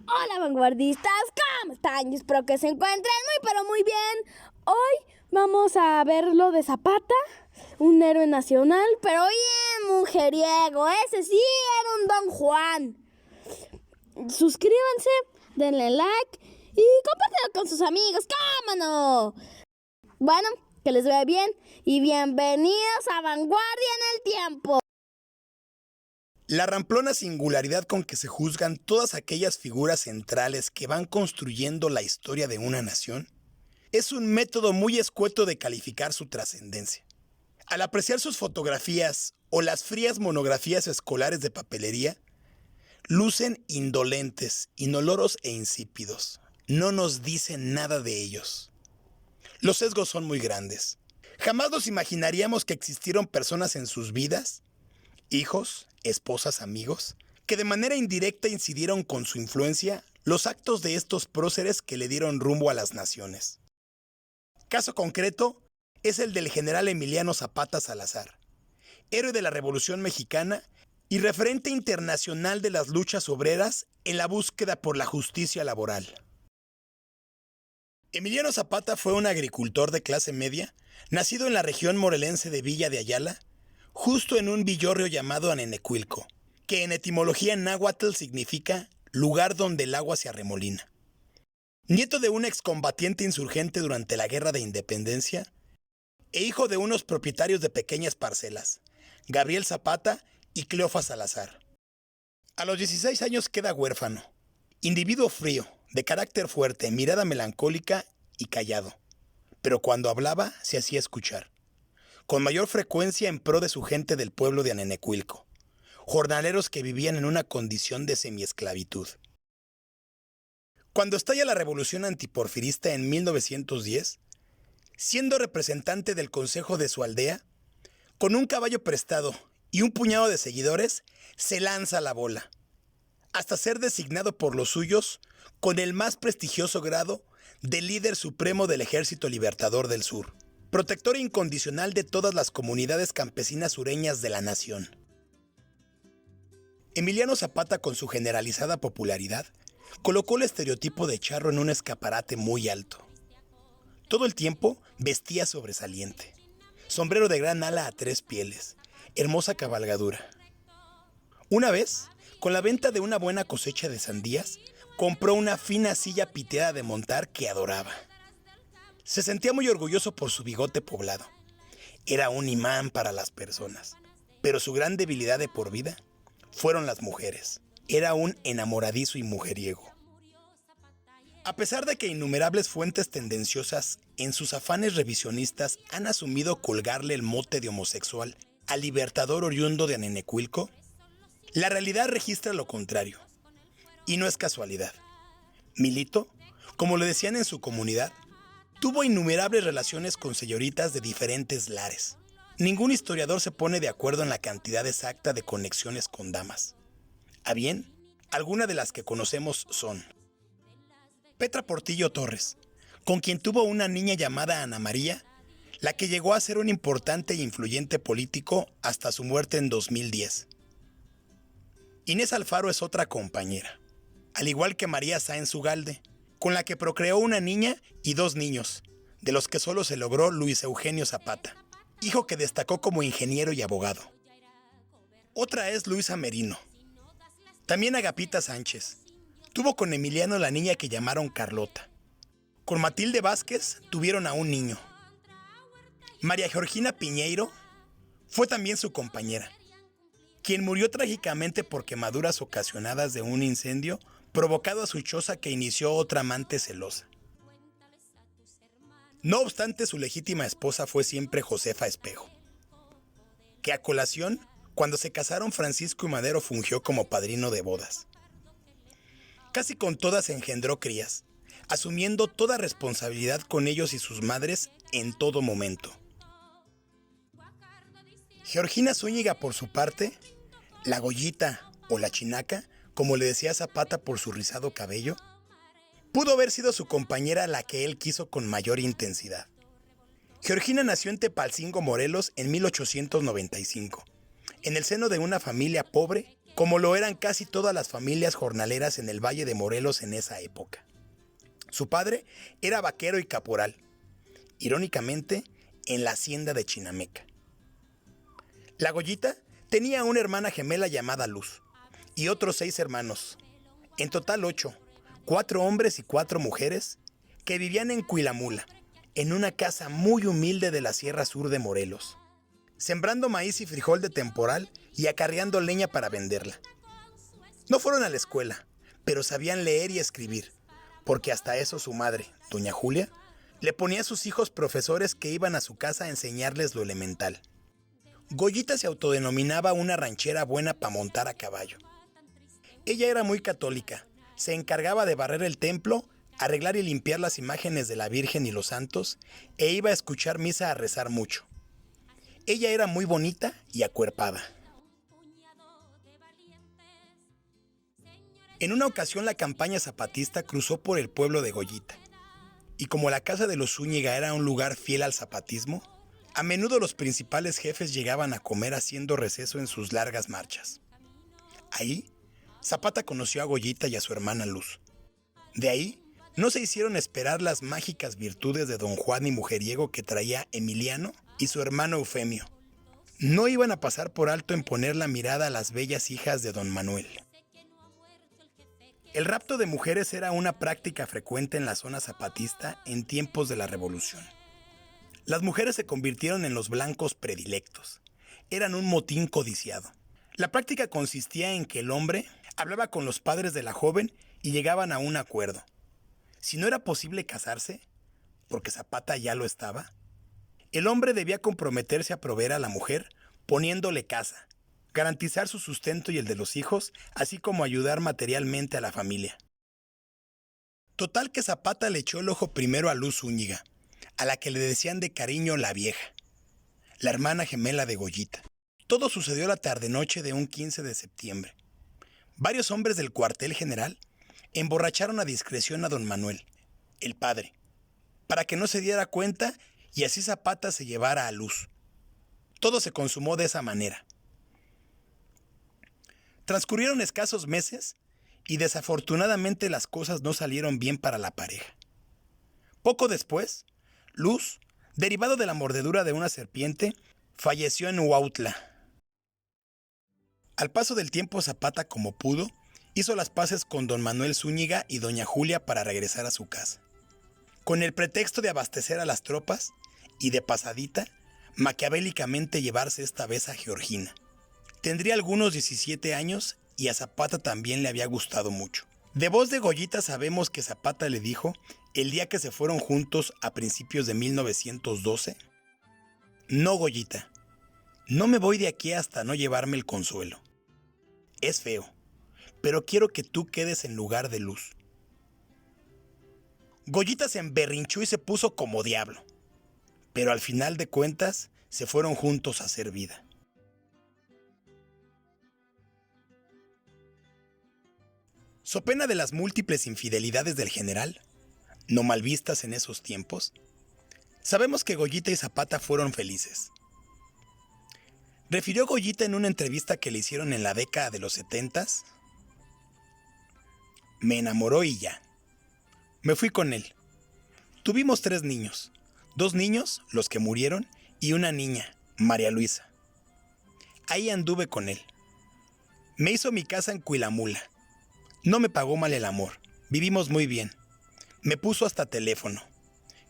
Hola vanguardistas, ¿cómo están? Yo espero que se encuentren muy pero muy bien. Hoy vamos a ver lo de Zapata, un héroe nacional, pero bien mujeriego. Ese sí era un Don Juan. Suscríbanse, denle like y compártanlo con sus amigos, ¡cómo no! Bueno, que les vaya bien y bienvenidos a Vanguardia en el Tiempo. La ramplona singularidad con que se juzgan todas aquellas figuras centrales que van construyendo la historia de una nación es un método muy escueto de calificar su trascendencia. Al apreciar sus fotografías o las frías monografías escolares de papelería, lucen indolentes, inoloros e insípidos. No nos dicen nada de ellos. Los sesgos son muy grandes. Jamás nos imaginaríamos que existieron personas en sus vidas, hijos, esposas, amigos, que de manera indirecta incidieron con su influencia los actos de estos próceres que le dieron rumbo a las naciones. Caso concreto es el del general Emiliano Zapata Salazar, héroe de la Revolución Mexicana y referente internacional de las luchas obreras en la búsqueda por la justicia laboral. Emiliano Zapata fue un agricultor de clase media, nacido en la región morelense de Villa de Ayala, justo en un villorrio llamado Anenecuilco, que en etimología náhuatl significa lugar donde el agua se arremolina. Nieto de un excombatiente insurgente durante la Guerra de Independencia e hijo de unos propietarios de pequeñas parcelas, Gabriel Zapata y Cleofa Salazar. A los 16 años queda huérfano, individuo frío, de carácter fuerte, mirada melancólica y callado, pero cuando hablaba se hacía escuchar, con mayor frecuencia en pro de su gente del pueblo de Anenecuilco, jornaleros que vivían en una condición de semiesclavitud. Cuando estalla la revolución antiporfirista en 1910, siendo representante del consejo de su aldea, con un caballo prestado y un puñado de seguidores, se lanza a la bola, hasta ser designado por los suyos con el más prestigioso grado de líder supremo del Ejército Libertador del Sur, protector incondicional de todas las comunidades campesinas sureñas de la nación. Emiliano Zapata, con su generalizada popularidad, colocó el estereotipo de charro en un escaparate muy alto. Todo el tiempo vestía sobresaliente, sombrero de gran ala a 3 pieles, hermosa cabalgadura. Una vez, con la venta de una buena cosecha de sandías, compró una fina silla piteada de montar que adoraba. Se sentía muy orgulloso por su bigote poblado. Era un imán para las personas, pero su gran debilidad de por vida fueron las mujeres. Era un enamoradizo y mujeriego. A pesar de que innumerables fuentes tendenciosas en sus afanes revisionistas han asumido colgarle el mote de homosexual al libertador oriundo de Anenecuilco, la realidad registra lo contrario. Y no es casualidad. Milito, como le decían en su comunidad, tuvo innumerables relaciones con señoritas de diferentes lares. Ningún historiador se pone de acuerdo en la cantidad exacta de conexiones con damas. A bien, algunas de las que conocemos son Petra Portillo Torres, con quien tuvo una niña llamada Ana María, la que llegó a ser un importante e influyente político hasta su muerte en 2010. Inés Alfaro es otra compañera, al igual que María Sáenz Ugalde, con la que procreó una niña y 2 niños, de los que solo se logró Luis Eugenio Zapata, hijo que destacó como ingeniero y abogado. Otra es Luisa Merino. También Agapita Sánchez. Tuvo con Emiliano la niña que llamaron Carlota. Con Matilde Vázquez tuvieron a un niño. María Georgina Piñeiro fue también su compañera, quien murió trágicamente por quemaduras ocasionadas de un incendio provocado a su choza que inició otra amante celosa. No obstante, su legítima esposa fue siempre Josefa Espejo, que a colación, cuando se casaron, Francisco y Madero fungió como padrino de bodas. Casi con todas engendró crías, asumiendo toda responsabilidad con ellos y sus madres en todo momento. Georgina Zúñiga, por su parte, la Goyita o la Chinaca, como le decía Zapata por su rizado cabello, pudo haber sido su compañera la que él quiso con mayor intensidad. Georgina nació en Tepalcingo, Morelos, en 1895, en el seno de una familia pobre como lo eran casi todas las familias jornaleras en el Valle de Morelos en esa época. Su padre era vaquero y caporal, irónicamente, en la hacienda de Chinameca. La Goyita tenía una hermana gemela llamada Luz y otros 6 hermanos, en total 8, 4 hombres y 4 mujeres, que vivían en Cuilamula, en una casa muy humilde de la Sierra Sur de Morelos, sembrando maíz y frijol de temporal y acarreando leña para venderla. No fueron a la escuela, pero sabían leer y escribir, porque hasta eso su madre, doña Julia, le ponía a sus hijos profesores que iban a su casa a enseñarles lo elemental. Goyita se autodenominaba una ranchera buena para montar a caballo. Ella era muy católica, se encargaba de barrer el templo, arreglar y limpiar las imágenes de la Virgen y los santos, e iba a escuchar misa a rezar mucho. Ella era muy bonita y acuerpada. En una ocasión la campaña zapatista cruzó por el pueblo de Goyita, y como la casa de los Zúñiga era un lugar fiel al zapatismo, a menudo los principales jefes llegaban a comer haciendo receso en sus largas marchas. Ahí, Zapata conoció a Goyita y a su hermana Luz. De ahí, no se hicieron esperar las mágicas virtudes de don Juan y mujeriego que traía Emiliano y su hermano Eufemio. No iban a pasar por alto en poner la mirada a las bellas hijas de don Manuel. El rapto de mujeres era una práctica frecuente en la zona zapatista en tiempos de la Revolución. Las mujeres se convirtieron en los blancos predilectos. Eran un motín codiciado. La práctica consistía en que el hombre hablaba con los padres de la joven y llegaban a un acuerdo. Si no era posible casarse, porque Zapata ya lo estaba, el hombre debía comprometerse a proveer a la mujer poniéndole casa, garantizar su sustento y el de los hijos, así como ayudar materialmente a la familia. Total que Zapata le echó el ojo primero a Luz Zúñiga, a la que le decían de cariño la vieja, la hermana gemela de Goyita. Todo sucedió la tarde-noche de un 15 de septiembre. Varios hombres del cuartel general emborracharon a discreción a don Manuel, el padre, para que no se diera cuenta y así Zapata se llevara a Luz. Todo se consumó de esa manera. Transcurrieron escasos meses y desafortunadamente las cosas no salieron bien para la pareja. Poco después, Luz, derivado de la mordedura de una serpiente, falleció en Huautla. Al paso del tiempo, Zapata, como pudo, hizo las paces con don Manuel Zúñiga y doña Julia para regresar a su casa. Con el pretexto de abastecer a las tropas y de pasadita, maquiavélicamente llevarse esta vez a Georgina. Tendría algunos 17 años y a Zapata también le había gustado mucho. De voz de Goyita sabemos que Zapata le dijo, el día que se fueron juntos a principios de 1912, «No, Goyita, no me voy de aquí hasta no llevarme el consuelo. Es feo, pero quiero que tú quedes en lugar de Luz». Goyita se emberrinchó y se puso como diablo, pero al final de cuentas se fueron juntos a hacer vida. So pena de las múltiples infidelidades del general, no mal vistas en esos tiempos, sabemos que Goyita y Zapata fueron felices. Refirió Goyita en una entrevista que le hicieron en la década de los 70s: «Me enamoró y ya. Me fui con él. Tuvimos 3 niños, 2 niños, los que murieron, y una niña, María Luisa. Ahí anduve con él. Me hizo mi casa en Cuilamula. No me pagó mal el amor. Vivimos muy bien. Me puso hasta teléfono.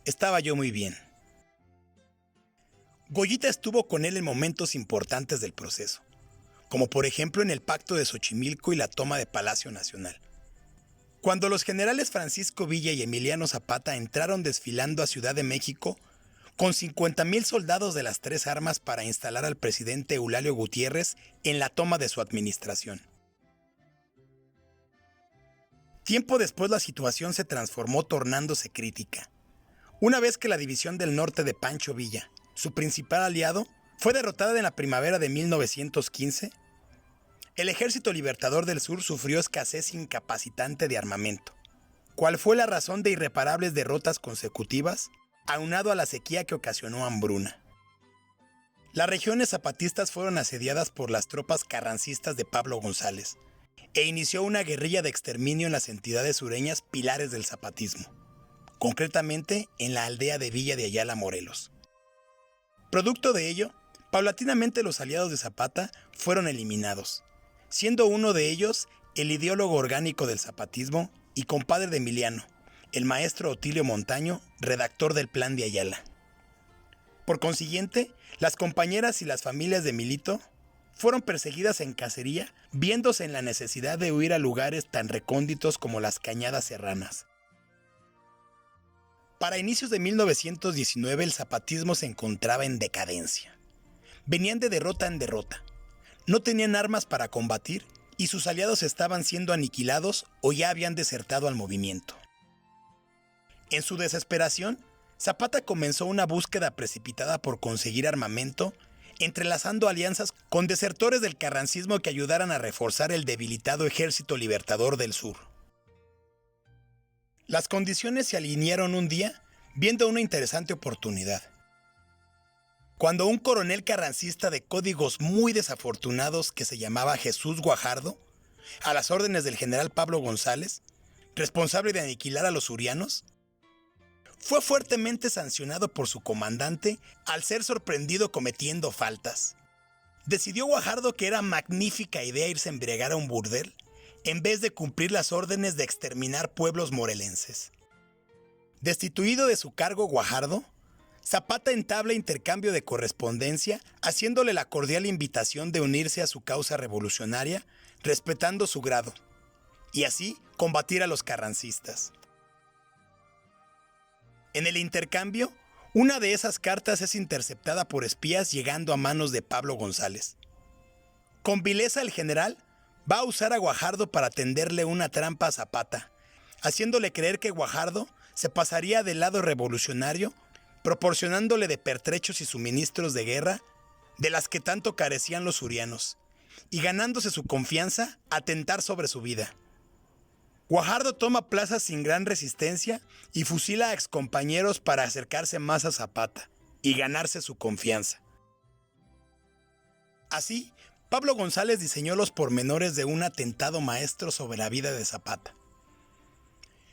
Estaba yo muy bien». Goyita estuvo con él en momentos importantes del proceso, como por ejemplo en el pacto de Xochimilco y la toma de Palacio Nacional. Cuando los generales Francisco Villa y Emiliano Zapata entraron desfilando a Ciudad de México con 50,000 soldados de las 3 armas para instalar al presidente Eulalio Gutiérrez en la toma de su administración. Tiempo después la situación se transformó tornándose crítica. Una vez que la División del Norte de Pancho Villa, su principal aliado, fue derrotada en la primavera de 1915, el Ejército Libertador del Sur sufrió escasez incapacitante de armamento, cual fue la razón de irreparables derrotas consecutivas, aunado a la sequía que ocasionó hambruna. las regiones zapatistas fueron asediadas por las tropas carrancistas de Pablo González e inició una guerrilla de exterminio en las entidades sureñas pilares del zapatismo, concretamente en la aldea de Villa de Ayala, Morelos. Producto de ello, paulatinamente los aliados de Zapata fueron eliminados, siendo uno de ellos el ideólogo orgánico del zapatismo y compadre de Emiliano, el maestro Otilio Montaño, redactor del Plan de Ayala. Por consiguiente, las compañeras y las familias de Milito fueron perseguidas en cacería, viéndose en la necesidad de huir a lugares tan recónditos como las Cañadas Serranas. Para inicios de 1919 el zapatismo se encontraba en decadencia. Venían de derrota en derrota. No tenían armas para combatir y sus aliados estaban siendo aniquilados o ya habían desertado al movimiento. En su desesperación, Zapata comenzó una búsqueda precipitada por conseguir armamento, entrelazando alianzas con desertores del carrancismo que ayudaran a reforzar el debilitado Ejército Libertador del Sur. Las condiciones se alinearon un día, viendo una interesante oportunidad. Cuando un coronel carrancista de códigos muy desafortunados que se llamaba Jesús Guajardo, a las órdenes del general Pablo González, responsable de aniquilar a los surianos, fue fuertemente sancionado por su comandante al ser sorprendido cometiendo faltas. Decidió Guajardo que era magnífica idea irse a embriagar a un burdel en vez de cumplir las órdenes de exterminar pueblos morelenses. Destituido de su cargo Guajardo, Zapata entabla intercambio de correspondencia, haciéndole la cordial invitación de unirse a su causa revolucionaria, respetando su grado, y así combatir a los carrancistas. En el intercambio, una de esas cartas es interceptada por espías llegando a manos de Pablo González. Con vileza el general va a usar a Guajardo para tenderle una trampa a Zapata, haciéndole creer que Guajardo se pasaría del lado revolucionario, proporcionándole de pertrechos y suministros de guerra de las que tanto carecían los surianos, y ganándose su confianza, atentar sobre su vida. Guajardo toma plazas sin gran resistencia y fusila a excompañeros para acercarse más a Zapata y ganarse su confianza. Así, Pablo González diseñó los pormenores de un atentado maestro sobre la vida de Zapata.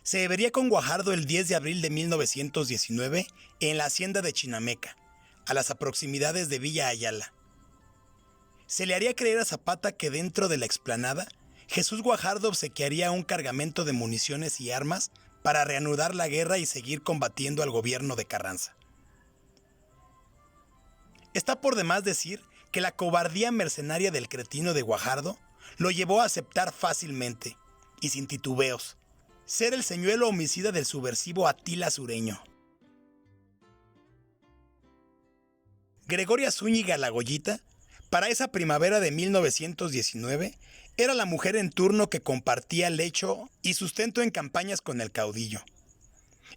Se vería con Guajardo el 10 de abril de 1919 en la hacienda de Chinameca, a las proximidades de Villa Ayala. Se le haría creer a Zapata que dentro de la explanada, Jesús Guajardo obsequiaría un cargamento de municiones y armas para reanudar la guerra y seguir combatiendo al gobierno de Carranza. Está por demás decir que la cobardía mercenaria del cretino de Guajardo lo llevó a aceptar fácilmente, y sin titubeos, ser el señuelo homicida del subversivo Atila Sureño. Gregoria Zúñiga la Goyita, para esa primavera de 1919, era la mujer en turno que compartía lecho y sustento en campañas con el caudillo.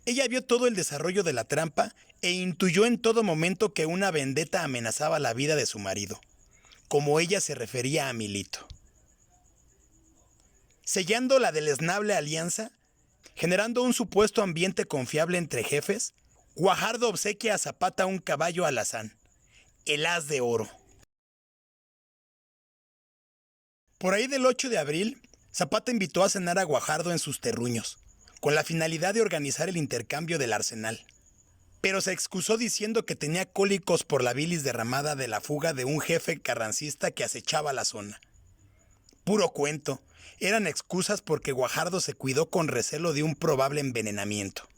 Ella vio todo el desarrollo de la trampa e intuyó en todo momento que una vendetta amenazaba la vida de su marido, como ella se refería a Milito. Sellando la deleznable alianza, generando un supuesto ambiente confiable entre jefes, Guajardo obsequia a Zapata un caballo alazán, el As de Oro. Por ahí del 8 de abril, Zapata invitó a cenar a Guajardo en sus terruños, con la finalidad de organizar el intercambio del arsenal. Pero se excusó diciendo que tenía cólicos por la bilis derramada de la fuga de un jefe carrancista que acechaba la zona. Puro cuento, eran excusas porque Guajardo se cuidó con recelo de un probable envenenamiento.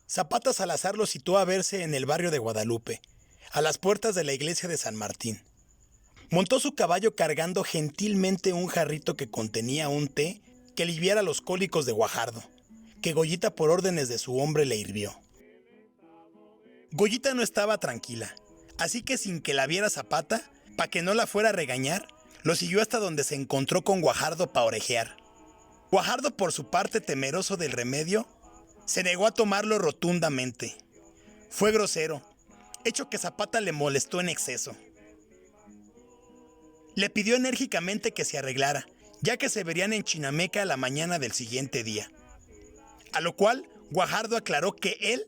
Zapata Salazar lo citó a verse en el barrio de Guadalupe, a las puertas de la iglesia de San Martín. Montó su caballo cargando gentilmente un jarrito que contenía un té que aliviara los cólicos de Guajardo, que Goyita por órdenes de su hombre le hirvió. Goyita no estaba tranquila, así que sin que la viera Zapata, pa' que no la fuera a regañar, lo siguió hasta donde se encontró con Guajardo pa' orejear. Guajardo, por su parte temeroso del remedio, se negó a tomarlo rotundamente. Fue grosero, hecho que Zapata le molestó en exceso. Le pidió enérgicamente que se arreglara, ya que se verían en Chinameca a la mañana del siguiente día. A lo cual, Guajardo aclaró que él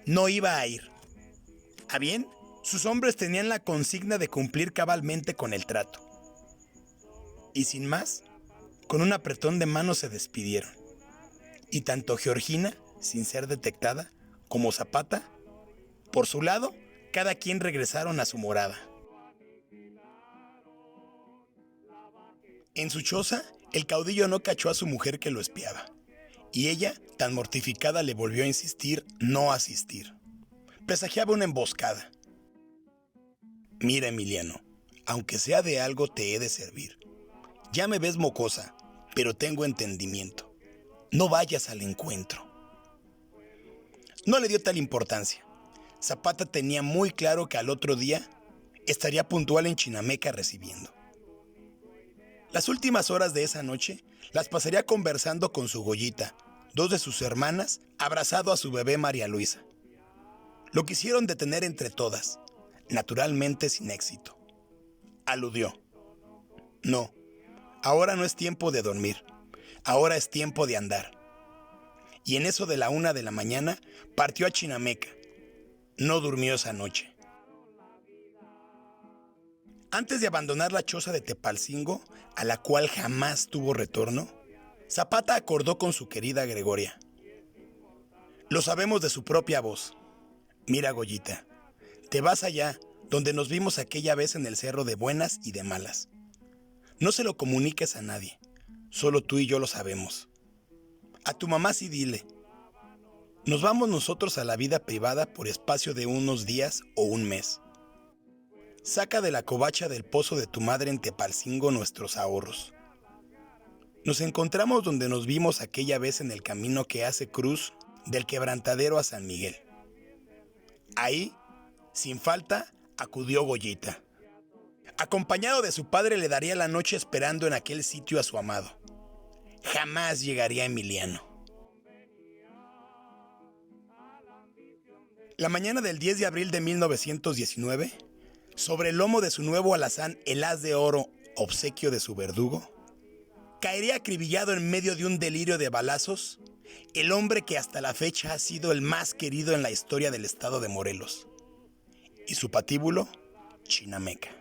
no iba a ir. A bien, Sus hombres tenían la consigna de cumplir cabalmente con el trato. Y sin más, con un apretón de manos se despidieron. Y tanto Georgina, sin ser detectada, como Zapata, por su lado, cada quien regresaron a su morada. En su choza, el caudillo no cachó a su mujer que lo espiaba, y ella, tan mortificada, le volvió a insistir no asistir. Presagiaba una emboscada. Mira, Emiliano, aunque sea de algo te he de servir. Ya me ves mocosa, pero tengo entendimiento. No vayas al encuentro. No le dio tal importancia. Zapata tenía muy claro que al otro día estaría puntual en Chinameca recibiendo. Las últimas horas de esa noche las pasaría conversando con su Goyita, dos de sus hermanas, abrazado a su bebé María Luisa. Lo quisieron detener entre todas, naturalmente sin éxito. Aludió. No, ahora no es tiempo de dormir, ahora es tiempo de andar. Y en eso de la 1 de la mañana partió a Chinameca. No durmió esa noche. Antes de abandonar la choza de Tepalcingo, a la cual jamás tuvo retorno, Zapata acordó con su querida Gregoria. Lo sabemos de su propia voz. Mira, Goyita, te vas allá, donde nos vimos aquella vez en el cerro de buenas y de malas. No se lo comuniques a nadie, solo tú y yo lo sabemos. A tu mamá sí dile. Nos vamos nosotros a la vida privada por espacio de unos días o un mes. Saca de la covacha del pozo de tu madre en Tepalcingo nuestros ahorros. Nos encontramos donde nos vimos aquella vez en el camino que hace cruz del Quebrantadero a San Miguel. Ahí, sin falta, acudió Goyita. Acompañado de su padre, le daría la noche esperando en aquel sitio a su amado. Jamás llegaría Emiliano. La mañana del 10 de abril de 1919, sobre el lomo de su nuevo alazán, el haz de oro, obsequio de su verdugo, caería acribillado en medio de un delirio de balazos el hombre que hasta la fecha ha sido el más querido en la historia del estado de Morelos, y su patíbulo, Chinameca.